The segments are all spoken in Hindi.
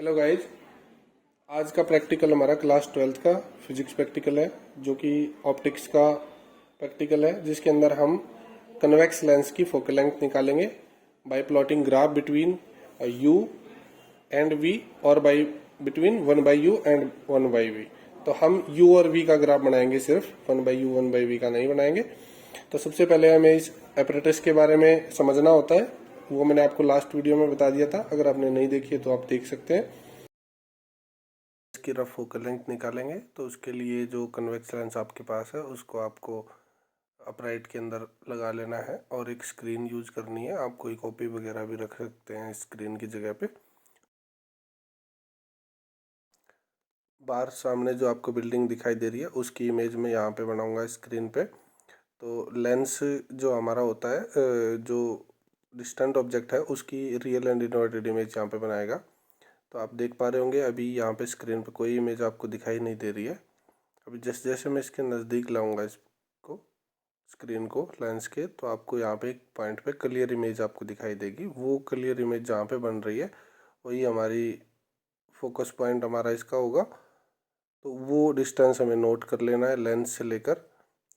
हेलो गाइज, आज का प्रैक्टिकल हमारा क्लास 12th का फिजिक्स प्रैक्टिकल है, जो कि ऑप्टिक्स का प्रैक्टिकल है, जिसके अंदर हम कन्वेक्स लेंस की फोकल लेंथ निकालेंगे by plotting graph between u and v और by between 1/u and 1/v। तो हम u और v का ग्राफ बनाएंगे, सिर्फ 1/u 1/v का नहीं बनाएंगे। तो सबसे पहले हमें इस एपरेटस के बारे में समझना होता है, वो मैंने आपको लास्ट वीडियो में बता दिया था। अगर आपने नहीं देखी है तो आप देख सकते हैं। इसकी रफ फोकल लेंथ निकालेंगे तो उसके लिए जो कन्वेक्स लेंस आपके पास है उसको आपको अपराइट के अंदर लगा लेना है और एक स्क्रीन यूज करनी है। आप कोई कॉपी वगैरह भी रख सकते हैं स्क्रीन की जगह पे। बाहर सामने जो आपको बिल्डिंग दिखाई दे रही है उसकी इमेज में यहाँ पे बनाऊंगा स्क्रीन पे। तो लेंस जो हमारा होता है, जो डिस्टेंट ऑब्जेक्ट है उसकी रियल एंड इन्वर्टेड इमेज यहाँ पे बनाएगा। तो आप देख पा रहे होंगे अभी यहाँ पे स्क्रीन पे कोई इमेज आपको दिखाई नहीं दे रही है। अभी जैसे जैसे मैं इसके नज़दीक लाऊंगा इसको, स्क्रीन को, लेंस के, तो आपको यहाँ पे एक पॉइंट पे क्लियर इमेज आपको दिखाई देगी। वो क्लियर इमेज जहाँ पे बन रही है वही हमारी फोकस पॉइंट हमारा इसका होगा। तो वो डिस्टेंस हमें नोट कर लेना है लेंस से लेकर।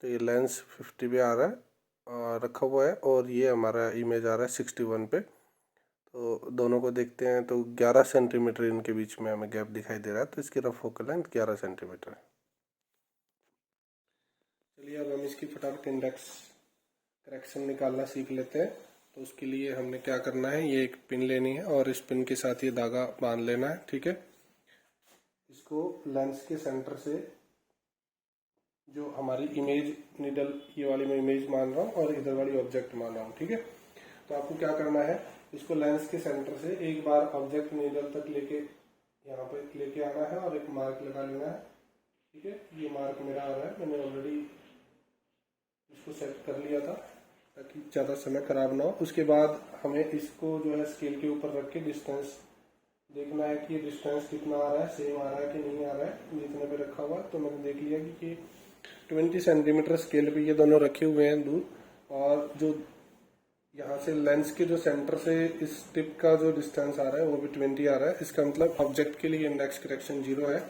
तो ये लेंस 50 पे आ रहा है रखा हुआ है, और ये हमारा इमेज आ रहा है 61 पे। तो दोनों को देखते हैं तो 11 सेंटीमीटर इनके बीच में हमें गैप दिखाई दे रहा है। तो इसकी रफ फोकल लेंथ 11 सेंटीमीटर है। चलिए अब हम इसकी फटाफट इंडेक्स करेक्शन निकालना सीख लेते हैं। तो उसके लिए हमने क्या करना है, ये एक पिन लेनी है और इस पिन के साथ ये धागा बांध लेना है। ठीक है, इसको लेंस के सेंटर से जो हमारी इमेज निडल, ये वाली मैं इमेज मान रहा हूँ और इधर वाली ऑब्जेक्ट मान रहा हूँ। ठीक है, तो आपको क्या करना है, इसको लेंस के सेंटर से एक बार ऑब्जेक्ट निडल तक लेके यहाँ पे लेके आना है और एक मार्क लगा लेना है। ठीक है, ये मार्क मेरा आ रहा है, मैंने ऑलरेडी इसको सेट कर लिया था ताकि ज़्यादा समय खराब ना हो। उसके बाद हमें इसको जो है स्केल के ऊपर रख के डिस्टेंस देखना है कि ये डिस्टेंस कितना आ रहा है, सेम आ रहा है कि नहीं आ रहा है जितने पे रखा हुआ है। तो मैंने देख लिया कि ये 20 सेंटीमीटर स्केल पे ये दोनों रखे हुए हैं दूर, और जो यहाँ से लेंस के जो सेंटर से इस टिप का जो डिस्टेंस आ रहा है वो भी 20 आ रहा है। इसका मतलब ऑब्जेक्ट के लिए इंडेक्स करेक्शन 0 है।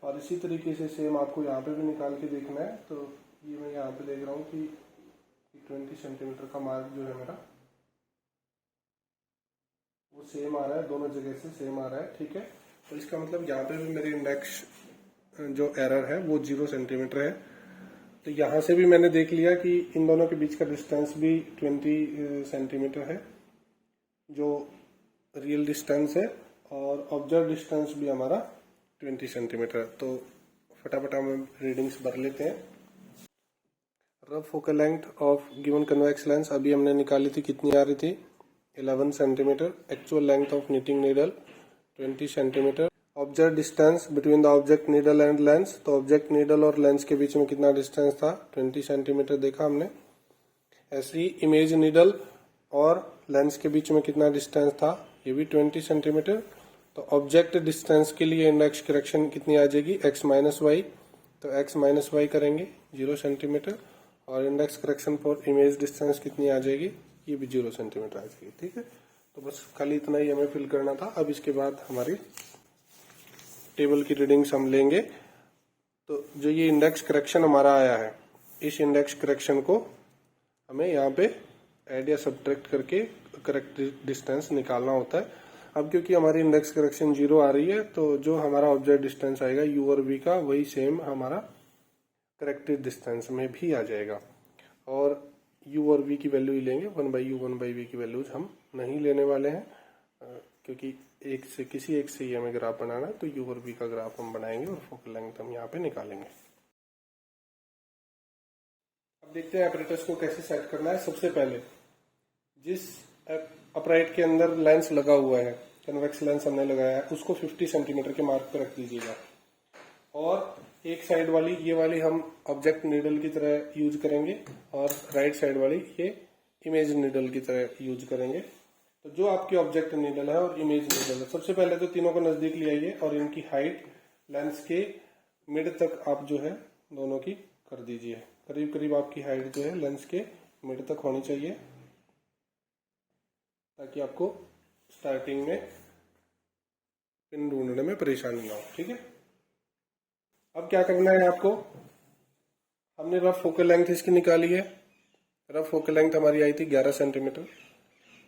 और इसी तरीके से सेम आपको यहाँ पे भी निकाल के देखना है। तो ये मैं यहाँ पे देख रहा हूँ कि 20 सेंटीमीटर का मार्क जो है मेरा वो सेम आ रहा है, दोनों जगह से सेम आ रहा है। ठीक है, तो इसका मतलब यहाँ पे भी मेरी इंडेक्स जो एरर है वो 0 सेंटीमीटर है। तो यहाँ से भी मैंने देख लिया कि इन दोनों के बीच का डिस्टेंस भी 20 सेंटीमीटर है, जो रियल डिस्टेंस है, और ऑब्जर्व डिस्टेंस भी हमारा 20 सेंटीमीटर है। तो फटाफट हम रीडिंग्स भर लेते हैं। Rough focal length of given convex lens अभी हमने निकाली थी, कितनी आ रही थी, 11 centimetre. Actual length of knitting needle 20 centimetre. Object distance between the object needle and lens, तो ऑब्जेक्ट नीडल और लेंस के बीच में कितना डिस्टेंस था, 20 सेंटीमीटर देखा हमने। ऐसे ही इमेज नीडल और लेंस के बीच में कितना डिस्टेंस था, ये भी 20 सेंटीमीटर। तो ऑब्जेक्ट डिस्टेंस के लिए इंडेक्स करेक्शन कितनी आ जाएगी, x माइनस वाई। तो x माइनस वाई करेंगे 0 सेंटीमीटर, और index correction for image distance कितनी आ जाएगी, ये भी 0 सेंटीमीटर आ जाएगी। ठीक है, तो बस खाली इतना ही हमें फिल करना था। अब इसके बाद हमारी टेबल की रीडिंग्स हम लेंगे। तो जो ये इंडेक्स करेक्शन हमारा आया है, इस इंडेक्स करेक्शन को हमें यहाँ पे ऐड या सब्ट्रैक्ट करके करेक्ट डिस्टेंस निकालना होता है। अब क्योंकि हमारी इंडेक्स करेक्शन 0 आ रही है, तो जो हमारा ऑब्जेक्ट डिस्टेंस आएगा u और v का, वही सेम हमारा करेक्टेड डिस्टेंस में भी आ जाएगा। और u और v की वैल्यू ही लेंगे, 1/u 1/v की वैल्यूज हम नहीं लेने वाले हैं, क्योंकि एक से किसी एक से ही हमें ग्राफ बनाना है। तो u और v का ग्राफ हम बनाएंगे और फोकल लेंथ हम यहाँ पे निकालेंगे। अब देखते हैं एपरेटस को कैसे सेट करना है। सबसे पहले जिस अपराइट के अंदर लेंस लगा हुआ है, कन्वेक्स लेंस हमने लगाया है, उसको 50 सेंटीमीटर के मार्क पर रख दीजिएगा। और एक साइड वाली, ये वाली हम ऑब्जेक्ट नीडल की तरह यूज करेंगे, और राइट साइड वाली ये इमेज नीडल की तरह यूज करेंगे। तो जो आपकी ऑब्जेक्ट नीडल है और इमेज नीडल है, सबसे पहले तो तीनों को नजदीक ले आइए और इनकी हाइट लेंस के मिड तक आप जो है दोनों की कर दीजिए। करीब करीब आपकी हाइट जो है लेंस के मिड तक होनी चाहिए, ताकि आपको स्टार्टिंग में पिन ढूंढने में परेशानी ना हो। ठीक है, अब क्या करना है आपको, हमने रफ फोकल लेंथ इसकी निकाली है। रफ फोकल लेंथ हमारी आई थी 11 सेंटीमीटर,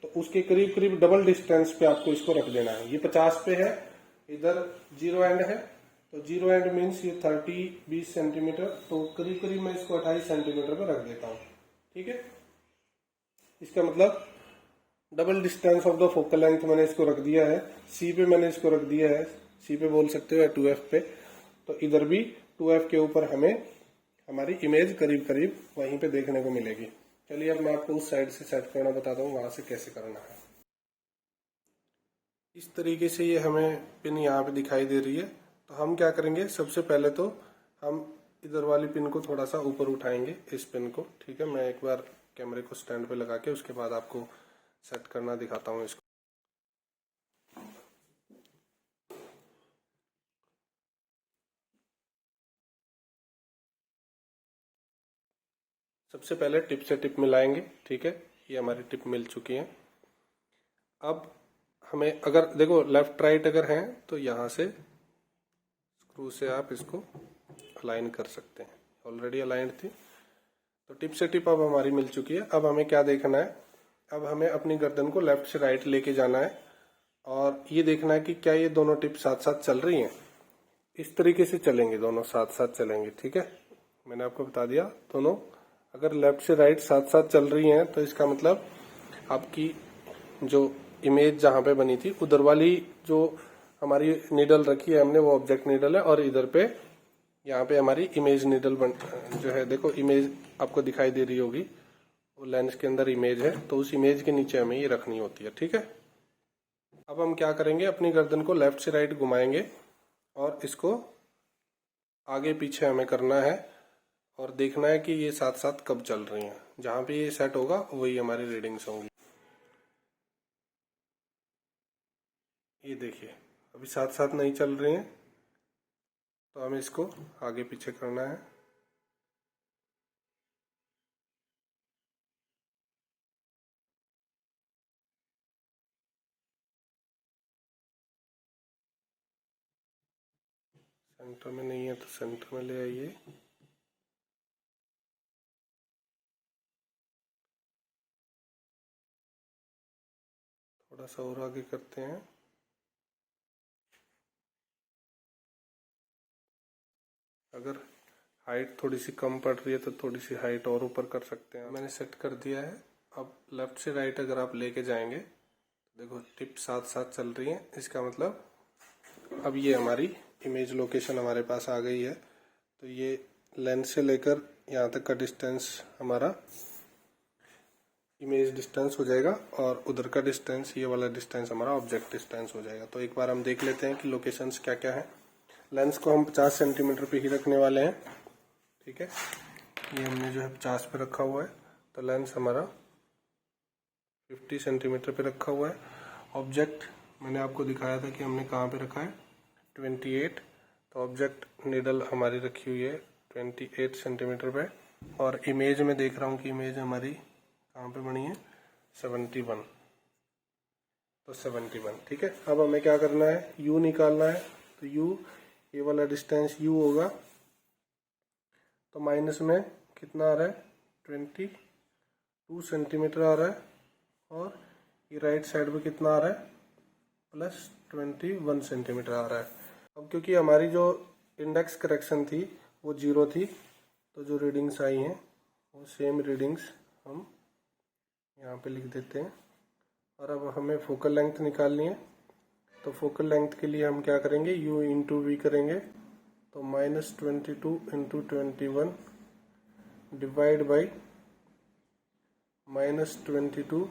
तो उसके करीब करीब डबल डिस्टेंस पे आपको इसको रख देना है। ये 50 पे है, इधर 0 एंड है, तो 0 एंड मीन्स ये 20 सेंटीमीटर, तो करीब करीब मैं इसको 28 सेंटीमीटर पे रख देता हूँ। ठीक है, इसका मतलब double distance of the focal length मैंने इसको रख दिया है। सी पे मैंने इसको रख दिया है, सी पे बोल सकते हो या 2F पे, तो इधर भी 2F के ऊपर हमें हमारी इमेज करीब करीब वहीं पे देखने को मिलेगी। चलिए अब मैं आपको उस साइड से सेट करना बताता हूँ, वहां से कैसे करना है। इस तरीके से ये हमें पिन यहाँ पे दिखाई दे रही है। तो हम क्या करेंगे, सबसे पहले तो हम इधर वाली पिन को थोड़ा सा ऊपर उठाएंगे, इस पिन को। ठीक है, मैं एक बार कैमरे को स्टैंड पे लगा के उसके बाद आपको सेट करना दिखाता हूँ इसको। सबसे पहले टिप से टिप मिलाएंगे। ठीक है, ये हमारी टिप मिल चुकी है। अब हमें अगर देखो लेफ्ट राइट अगर है तो यहाँ से स्क्रू से आप इसको अलाइन कर सकते हैं। ऑलरेडी अलाइंड थी, तो टिप से टिप अब हमारी मिल चुकी है। अब हमें क्या देखना है, अब हमें अपनी गर्दन को लेफ्ट से राइट लेके जाना है और ये देखना है कि क्या ये दोनों टिप साथ साथ चल रही हैं। इस तरीके से चलेंगे, दोनों साथ साथ चलेंगे। ठीक है, मैंने आपको बता दिया, दोनों अगर लेफ्ट से राइट साथ साथ चल रही हैं तो इसका मतलब आपकी जो इमेज जहां पे बनी थी उधर वाली जो हमारी नीडल रखी है हमने, वो ऑब्जेक्ट नीडल है, और इधर पे यहाँ पे हमारी इमेज नीडल जो है, देखो इमेज आपको दिखाई दे रही होगी, वो लेंस के अंदर इमेज है, तो उस इमेज के नीचे हमें ये रखनी होती है। ठीक है, अब हम क्या करेंगे, अपनी गर्दन को लेफ्ट से राइट घुमाएंगे और इसको आगे पीछे हमें करना है और देखना है कि ये साथ साथ कब चल रही हैं। जहां पे ये सेट होगा वही हमारी रीडिंग्स होंगी। ये देखिए अभी साथ साथ नहीं चल रही हैं, तो हमें इसको आगे पीछे करना है। सेंटर में नहीं है तो सेंटर में ले आइए। थोड़ा सा और आगे करते हैं। अगर हाइट थोड़ी सी कम पड़ रही है तो थोड़ी सी हाइट और ऊपर कर सकते हैं। मैंने सेट कर दिया है। अब लेफ्ट से राइट अगर आप लेके जाएंगे तो देखो टिप साथ साथ चल रही है, इसका मतलब अब ये हमारी इमेज लोकेशन हमारे पास आ गई है। तो ये लेंस से लेकर यहाँ तक का डिस्टेंस हमारा इमेज डिस्टेंस हो जाएगा और उधर का डिस्टेंस, ये वाला डिस्टेंस हमारा ऑब्जेक्ट डिस्टेंस हो जाएगा। तो एक बार हम देख लेते हैं कि लोकेशंस क्या क्या है। लेंस को हम 50 सेंटीमीटर पे ही रखने वाले हैं। ठीक है, ये हमने जो है 50 पे रखा हुआ है, तो लेंस हमारा 50 सेंटीमीटर पे रखा हुआ है। ऑब्जेक्ट मैंने आपको दिखाया था कि हमने कहाँ पे रखा है, 28, तो ऑब्जेक्ट नीडल हमारी रखी हुई है 28 सेंटीमीटर पे। और इमेज में देख रहा हूँ कि इमेज हमारी कहाँ पे बनी है, 71, तो 71। ठीक है, अब हमें क्या करना है, यू निकालना है। तो यू, ये वाला डिस्टेंस यू होगा, तो माइनस में कितना आ रहा है, 22 सेंटीमीटर आ रहा है, और ये राइट साइड में कितना आ रहा है, प्लस 21 सेंटीमीटर आ रहा है। अब क्योंकि हमारी जो इंडेक्स करेक्शन थी वो 0 थी, तो जो रीडिंग्स आई हैं वो सेम रीडिंग्स हम यहाँ पे लिख देते हैं। और अब हमें फोकल लेंथ निकालनी है, तो फोकल लेंथ के लिए हम क्या करेंगे, u इंटू वी करेंगे, तो -22 इंटू 21 डिवाइड बाई -22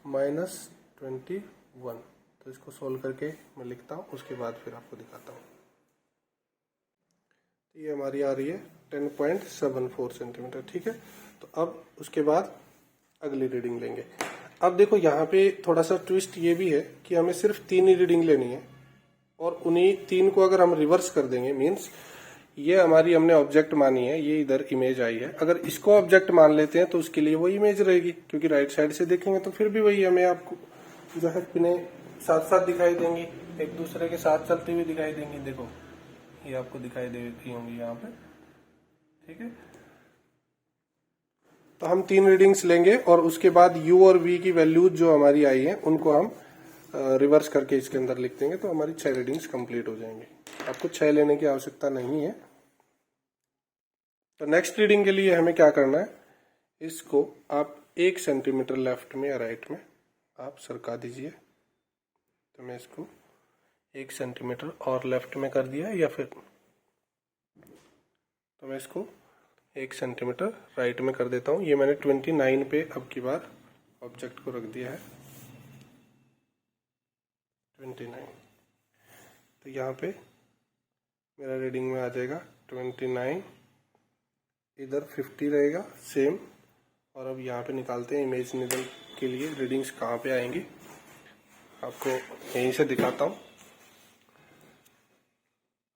-21। तो इसको सोल्व करके मैं लिखता हूँ, उसके बाद फिर आपको दिखाता हूँ। तो ये हमारी आ रही है 10.74 सेंटीमीटर। ठीक है, तो अब उसके बाद अगली रीडिंग लेंगे। अब देखो यहाँ पे थोड़ा सा ट्विस्ट ये भी है कि हमें सिर्फ 3 ही रीडिंग लेनी है, और उन्हीं 3 को अगर हम रिवर्स कर देंगे, मीन्स ये हमारी हमने ऑब्जेक्ट मानी है, ये इधर इमेज आई है, अगर इसको ऑब्जेक्ट मान लेते हैं तो उसके लिए वो इमेज रहेगी, क्योंकि राइट साइड से देखेंगे तो फिर भी वही हमें आपको जो है पिने साथ साथ दिखाई देंगी। एक दूसरे के साथ चलती हुई दिखाई देंगी। देखो ये आपको दिखाई देती होंगी यहाँ पे, ठीक है। तो हम 3 रीडिंग्स लेंगे और उसके बाद U और V की वैल्यूज जो हमारी आई है उनको हम रिवर्स करके इसके अंदर लिख देंगे, तो हमारी 6 रीडिंग्स कंप्लीट हो जाएंगी। आपको 6 लेने की आवश्यकता नहीं है। तो नेक्स्ट रीडिंग के लिए हमें क्या करना है, इसको आप 1 सेंटीमीटर लेफ्ट में या राइट में आप सरका दीजिए। तो मैं इसको 1 सेंटीमीटर और लेफ्ट में कर दिया, या फिर तो मैं इसको 1 सेंटीमीटर राइट में कर देता हूँ। ये मैंने 29 पे अब की बार ऑब्जेक्ट को रख दिया है, 29। तो यहाँ पे मेरा रीडिंग में आ जाएगा 29, इधर 50 रहेगा सेम। और अब यहाँ पे निकालते हैं इमेज निडल के लिए रीडिंग्स कहाँ पे आएंगी, आपको यहीं से दिखाता हूँ।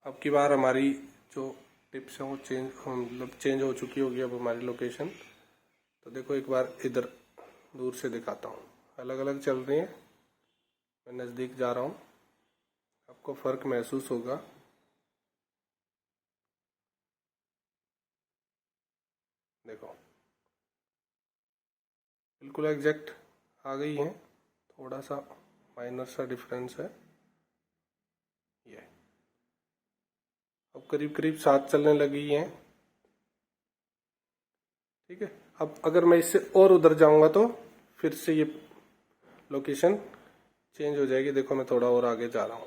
अब की बार हमारी जो टिप्स हैं वो चेंज हो चुकी होगी अब हमारी लोकेशन। तो देखो एक बार इधर दूर से दिखाता हूँ, अलग अलग चल रही हैं। मैं नज़दीक जा रहा हूँ, आपको फ़र्क महसूस होगा। देखो बिल्कुल एग्जैक्ट आ गई है, थोड़ा सा माइनर सा डिफरेंस है। ये अब करीब करीब साथ चलने लगी है, ठीक है। अब अगर मैं इससे और उधर जाऊंगा तो फिर से ये लोकेशन चेंज हो जाएगी। देखो मैं थोड़ा और आगे जा रहा हूँ,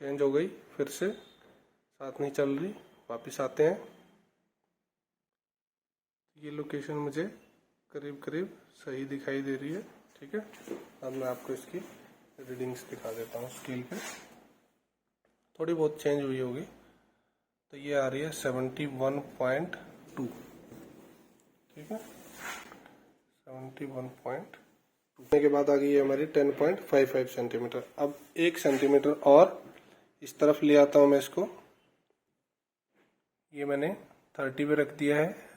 चेंज हो गई, फिर से साथ नहीं चल रही। वापस आते हैं, ये लोकेशन मुझे करीब करीब सही दिखाई दे रही है, ठीक है। अब मैं आपको इसकी रीडिंग्स दिखा देता हूँ। स्केल पे थोड़ी बहुत चेंज हुई होगी। तो ये आ रही है 71.2, ठीक है, 71.2 के बाद आ गई है हमारी 10.55 सेंटीमीटर। अब 1 सेंटीमीटर और इस तरफ ले आता हूँ मैं इसको। ये मैंने 30 पे रख दिया है,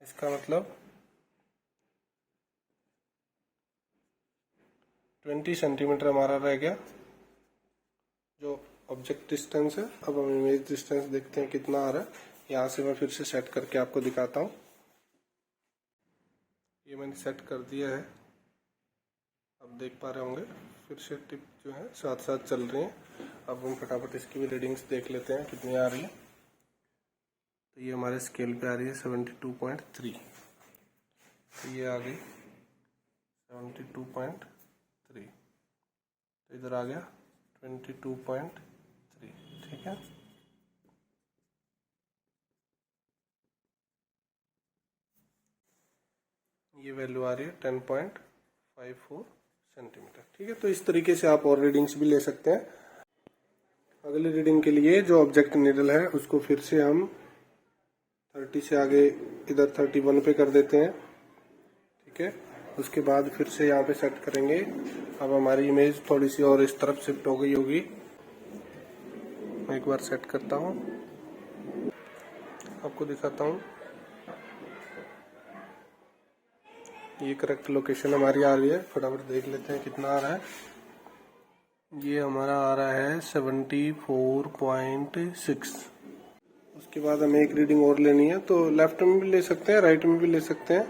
इसका मतलब 20 सेंटीमीटर हमारा रह गया जो ऑब्जेक्ट डिस्टेंस है। अब हम इमेज डिस्टेंस देखते हैं कितना आ रहा है। यहाँ से मैं फिर से सेट करके आपको दिखाता हूँ। ये मैंने सेट कर दिया है, अब देख पा रहे होंगे फिर से टिप जो है साथ साथ चल रही हैं। अब हम फटाफट इसकी भी रीडिंग्स देख लेते हैं कितनी आ रही है। तो ये हमारे स्केल पे आ रही है 72.3, तो ये आ गई 72.3, तो इधर आ गया 22.3, ठीक है। ये वैल्यू आ रही है 10.54 सेंटीमीटर, ठीक है। तो इस तरीके से आप और रीडिंग्स भी ले सकते हैं। अगली रीडिंग के लिए जो ऑब्जेक्ट निडल है उसको फिर से हम 30 से आगे इधर 31 पे कर देते हैं, ठीक है। उसके बाद फिर से यहाँ पे सेट करेंगे। अब हमारी इमेज थोड़ी सी और इस तरफ शिफ्ट हो गई होगी। मैं एक बार सेट करता हूँ, आपको दिखाता हूँ। ये करेक्ट लोकेशन हमारी आ रही है, फटाफट देख लेते हैं कितना आ रहा है। ये हमारा आ रहा है 74.6। उसके बाद हमें एक रीडिंग और लेनी है, तो लेफ्ट में भी ले सकते हैं, राइट में भी ले सकते हैं।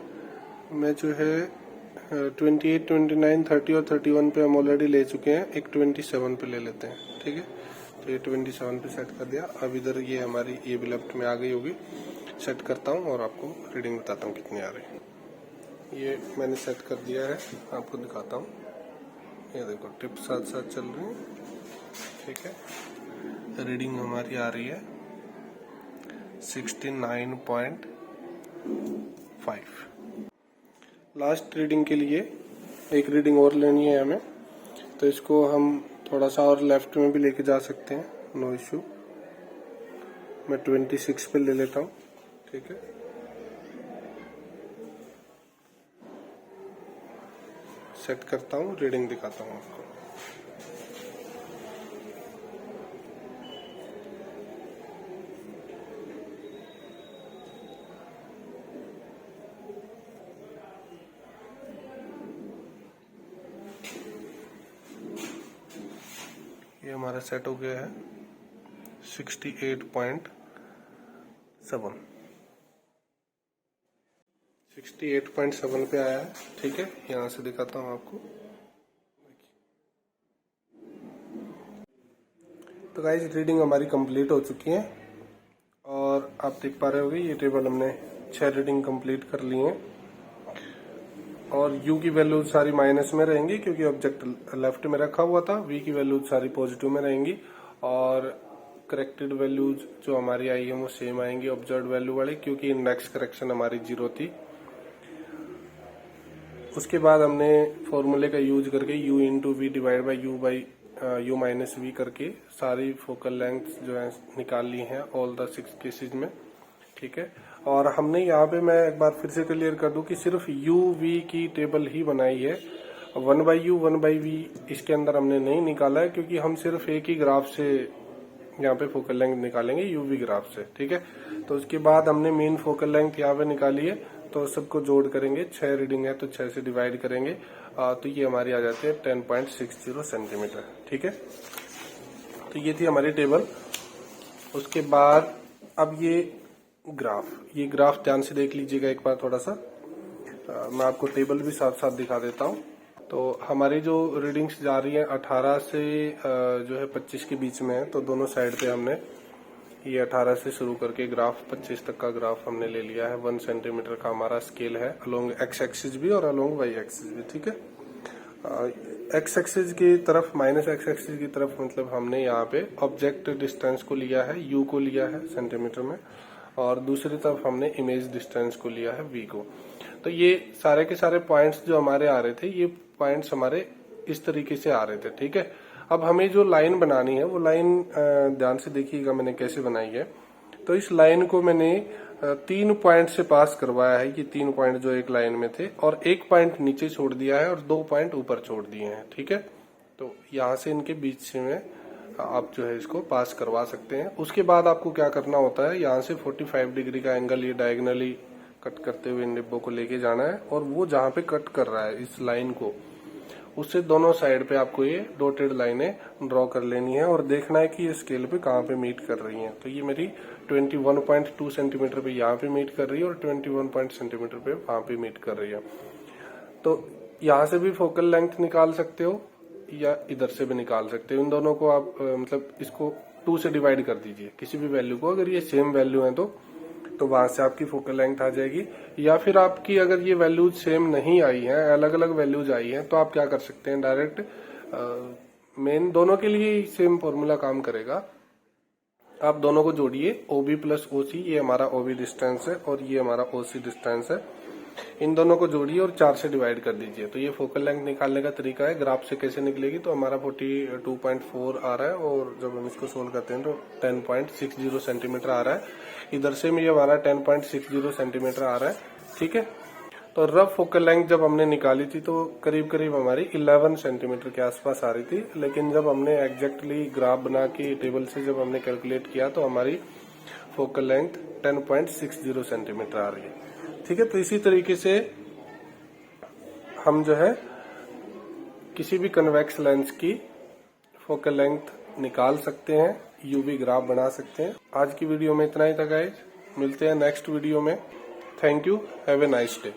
मैं जो है 28, 29, 30 और 31 पे हम ऑलरेडी ले चुके हैं, एक 27 पे ले लेते हैं, ठीक है। तो ये 27 पे सेट कर दिया। अब इधर ये हमारी ये भी लेफ्ट में आ गई होगी। सेट करता हूँ और आपको रीडिंग बताता हूँ कितनी आ रही है। ये मैंने सेट कर दिया है, आपको दिखाता हूँ। ये देखो टिप साथ साथ चल रही है, ठीक है। रीडिंग हमारी आ रही है 69.5। लास्ट रीडिंग के लिए एक रीडिंग और लेनी है हमें, तो इसको हम थोड़ा सा और लेफ्ट में भी लेके जा सकते हैं, नो इशू। मैं 26 पे ले लेता हूँ, ठीक है। सेट करता हूँ, रीडिंग दिखाता हूँ आपको। ये हमारा सेट हो गया है 68.7 68.7 पे आया है। ठीक है, यहाँ से दिखाता हूँ आपको। तो गाइस रीडिंग हमारी कंप्लीट हो चुकी है और आप देख पा रहे होंगे ये टेबल हमने 6 रीडिंग कंप्लीट कर ली हैं और U की वैल्यूज सारी माइनस में रहेंगी क्योंकि ऑब्जेक्ट लेफ्ट में रखा हुआ था। V की वैल्यूज सारी पॉजिटिव में रहेंगी और करेक्टेड वैल्यूज जो हमारी आई है वो सेम आएंगी ऑब्जर्व वैल्यू वाले, क्योंकि इंडेक्स करेक्शन हमारी 0 थी। उसके बाद हमने फॉर्मूले का यूज करके U into V divide by U minus V करके सारी फोकल लेंथ जो है निकाल ली है ऑल द 6 केसेज में। ठीक है, और हमने यहाँ पे मैं एक बार फिर से क्लियर कर दूं कि सिर्फ U V की टेबल ही बनाई है, 1/U 1/V इसके अंदर हमने नहीं निकाला है क्योंकि हम सिर्फ एक ही ग्राफ से यहाँ पे फोकल लेंथ निकालेंगे UV ग्राफ से। ठीक है, तो उसके बाद हमने मेन फोकल लेंथ यहाँ पे निकाली है, तो सबको जोड़ करेंगे, 6 रीडिंग है तो 6 से डिवाइड करेंगे, तो ये हमारी आ जाती है 10.60 सेंटीमीटर। ठीक है, तो ये थी हमारी टेबल। उसके बाद अब ये ग्राफ ध्यान से देख लीजिएगा एक बार थोड़ा सा, मैं आपको टेबल भी साथ साथ दिखा देता हूँ। तो हमारी जो रीडिंग्स जा रही है 18 से जो है 25 के बीच में है, तो दोनों साइड पे हमने ये 18 से शुरू करके ग्राफ 25 तक का ग्राफ हमने ले लिया है। 1 सेंटीमीटर का हमारा स्केल है अलोंग एक्स एक्सिस भी और अलोंग वाई एक्सिस भी। ठीक है, एक्स एक्सिस की तरफ माइनस एक्स एक्सिस की तरफ मतलब हमने यहाँ पे ऑब्जेक्ट डिस्टेंस को लिया है, U को लिया है सेंटीमीटर में, और दूसरी तरफ हमने इमेज डिस्टेंस को लिया है V को। तो ये सारे के सारे पॉइंट्स जो हमारे आ रहे थे, ये पॉइंट्स हमारे इस तरीके से आ रहे थे। ठीक है, अब हमें जो लाइन बनानी है वो लाइन ध्यान से देखिएगा मैंने कैसे बनाई है। तो इस लाइन को मैंने 3 पॉइंट से पास करवाया है, ये 3 पॉइंट जो एक लाइन में थे, और 1 पॉइंट नीचे छोड़ दिया है और 2 पॉइंट ऊपर छोड़ दिए हैं। ठीक है, तो यहाँ से इनके बीच से में आप जो है इसको पास करवा सकते हैं। उसके बाद आपको क्या करना होता है, यहाँ से 45 डिग्री का एंगल ये डायगनली कट करते हुए इन डिब्बों को लेके जाना है, और वो जहाँ पे कट कर रहा है इस लाइन को, उससे दोनों साइड पे आपको ये डॉटेड लाइनें ड्रॉ कर लेनी है और देखना है कि ये स्केल पे कहाँ पे मीट कर रही हैं। तो ये मेरी 21.2 सेंटीमीटर पे यहाँ पे मीट कर रही है और 21 सेंटीमीटर पे वहां पे मीट कर रही है। तो यहाँ से भी फोकल लेंथ निकाल सकते हो या इधर से भी निकाल सकते हो। इन दोनों को आप मतलब इसको 2 से डिवाइड कर दीजिए किसी भी वैल्यू को, अगर ये सेम वैल्यू है तो वहां से आपकी फोकल लेंथ आ जाएगी। या फिर आपकी अगर ये वैल्यूज सेम नहीं आई है, अलग अलग वैल्यूज आई हैं, तो आप क्या कर सकते हैं, डायरेक्ट मेन दोनों के लिए सेम फॉर्मूला काम करेगा। आप दोनों को जोड़िए, OB प्लस OC, ये हमारा OB डिस्टेंस है और ये हमारा OC डिस्टेंस है। इन दोनों को जोड़िए और 4 से डिवाइड कर दीजिए। तो ये फोकल लेंथ निकालने का तरीका है। ग्राफ से कैसे निकलेगी, तो हमारा 42.4 आ रहा है और जब हम इसको सोल्व करते हैं तो 10.60 सेंटीमीटर आ रहा है। इधर से भी हमारा 10.60 सेंटीमीटर आ रहा है। ठीक है, तो रफ फोकल लेंथ जब हमने निकाली थी तो करीब करीब हमारी 11 सेंटीमीटर के आसपास आ रही थी, लेकिन जब हमने एग्जैक्टली ग्राफ बना के टेबल से जब हमने कैलकुलेट किया तो हमारी फोकल लेंथ 10.60 सेंटीमीटर आ रही है। ठीक है, तो इसी तरीके से हम जो है किसी भी कन्वेक्स लेंस की फोकल लेंथ निकाल सकते हैं, UV ग्राफ बना सकते हैं। आज की वीडियो में इतना ही था गाइस, मिलते हैं नेक्स्ट वीडियो में। Thank you, have a nice day.